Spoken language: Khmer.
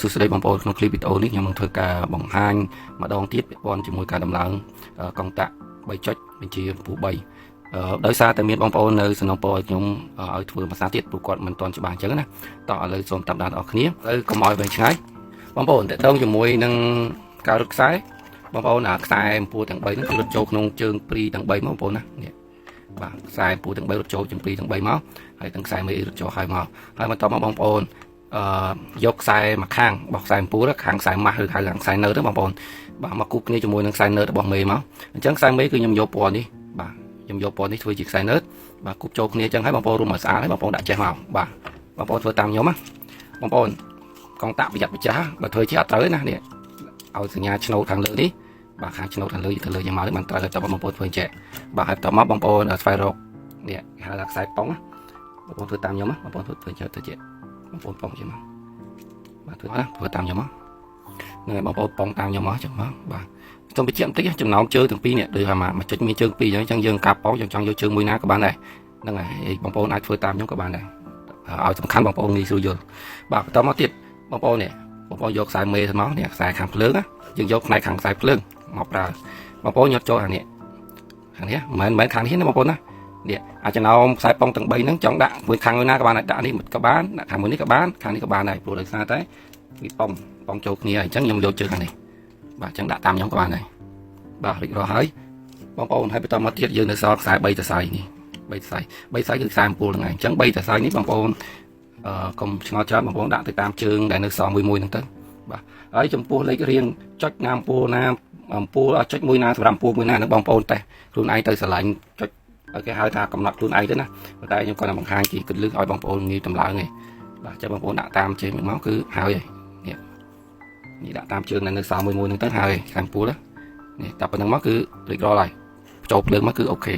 សួស្តីបងប្អូនក្នុងคลิปវីដេអូនេះខ្ញុំនឹងធ្វើការបង្ហាញម្ដងទៀតពាក់ព័ន្ធជាមួយការដំឡើងកុងតាក់3ចុចបញ្ជាពូ3ដោយសារតែមានបងប្អូននៅសំណពរឲ្យខ្ញុំឲ្យធ្វើភាសាទៀតព្រោះគាត់មិនទាន់ច្បាស់អញ្ចឹងណាតោះឥឡូវសូមតាមដានបងប្អូនគ្នាហើយកុំឲ្យវែងឆ្ងាយបងប្អូនតើតើជាមួយនឹងការរត់ខ្សែបងប្អូនខ្សែអំពូលទាំង3ហ្នឹងគឺរត់ចូលក្នុងជើងព្រីទាំង3មកបងប្អូនណានេះបាទខ្សែអំពូលទាំង3រត់ចូលជើងព្រីទាំង3មកហើយទាំងខ្សែមេរត់ចូលហើយមកហើយបន្តមកបងប្អូនយកខ្សែមកខាងរបស់ខ្សែអំពូលខាងខ្សែម៉ាស់ឬខាងខ្សែណឺតបងប្អូនបាទមកគូបគ្នាជាមួយនឹងខ្សែណឺតរបស់មេមកអញ្ចឹងខ្សែមេគឺខ្ញុំយកពណ៌នេះបាទខ្ញុំយកពណ៌នេះធ្វើជាខ្សែណឺតបាទគូបចូលគ្នាអញ្ចឹងហើយបងប្អូនរួមមកស្អាតហើយបងប្អូនដាក់ចេះមកបាទបងប្អូនធ្វើតាមខ្ញុំណាបងប្អូនកងតាក់ប្រយ័ត្នម្ចាស់បើធ្វើជាអត់ត្រូវណានេះឲ្យសញ្ញាឆ្នោតខាងលើនេះបាទខាងឆ្នោតខាងលើទៅលើយ៉ាងមកនេះបានត្រូវតែបងប្អូនធ្វើចេះបាទហើយតមកបងប្អូនស្វែងរកនេះគេហៅថាខ្សែប៉ុងបងប្អូនធ្វើតាមខ្ញុំណាបងប្អូនធ្វើចេះទៅចេះបងប្អូនប៉ុងជាមកបាទធ្វើតាមខ្ញុំមកហ្នឹងហើយបងប្អូនប៉ុងតាមខ្ញុំមកចឹងមកបាទសូមបញ្ជាក់បន្តិចចំណោមជើងទាំងពីរនេះដូចថាមកចុចមានជើងពីរអញ្ចឹងយើងការប៉ុងចង់យកជើងមួយណាក៏បានដែរហ្នឹងហើយបងប្អូនអាចធ្វើតាមខ្ញុំក៏បានដែរឲ្យសំខាន់បងប្អូនងាយស្រួលយល់បាទបន្តមកទៀតបងប្អូននេះបងប្អូនយកខ្សែមេមកនេះខ្សែខាងភ្លើងណាយើងយកផ្នែកខាងខ្សែភ្លើងមកប្រើបងប្អូនយកចូលខាងនេះមិនមែនខាងនេះណាបងប្អូនណានេះអាចចំណោមខ្សែប៉ុងទាំង3ហ្នឹងចង់ដាក់មួយខាងមួយណាក៏បានដាក់នេះក៏បានដាក់ខាងមួយនេះក៏បានខាងនេះក៏បានដែរព្រោះដោយសារតែវាប៉ុងចូលគ្នាអញ្ចឹងខ្ញុំយកជើងខាងនេះបាទអញ្ចឹងដាក់តាមខ្ញុំក៏បានដែរបាទរួចរាល់ហើយបងប្អូនហើយបន្តមកទៀតយើងនៅសល់ខ្សែ3សរសៃនេះ3សរសៃគឺខ្សែអំពូលហ្នឹងឯងអញ្ចឹង3សរសៃនេះបងប្អូនកុំឆ្ងល់ច្រើនបងប្អូនដាក់ទៅតាមជើងដែលនៅសល់មួយហ្នឹងទៅបាទហើយចំពោះលេខរៀងចុចណាអំពូលណាអំពូលចុចមួយណាសម្រាប់អំពូលមួយណានឹងបងប្អូនតែខ្លួនឯងទៅស្រឡាញ់ចុចគេហៅថាកំណត់ខ្លួនឯងទៅណាប៉ុន្តែខ្ញុំគាត់តែបង្ហាញជាគន្លឹះឲ្យបងប្អូនងាយតម្លើងឯងបាទចាំបងប្អូនដាក់តាមជើងមកគឺហើយនេះដាក់តាមជើងនៅសល់មួយហ្នឹងទៅហើយខាងអំពូលនេះតែប៉ុណ្្នឹងមកគឺរួចរាល់ហើយចូលភ្លើងមកគឺអូខេ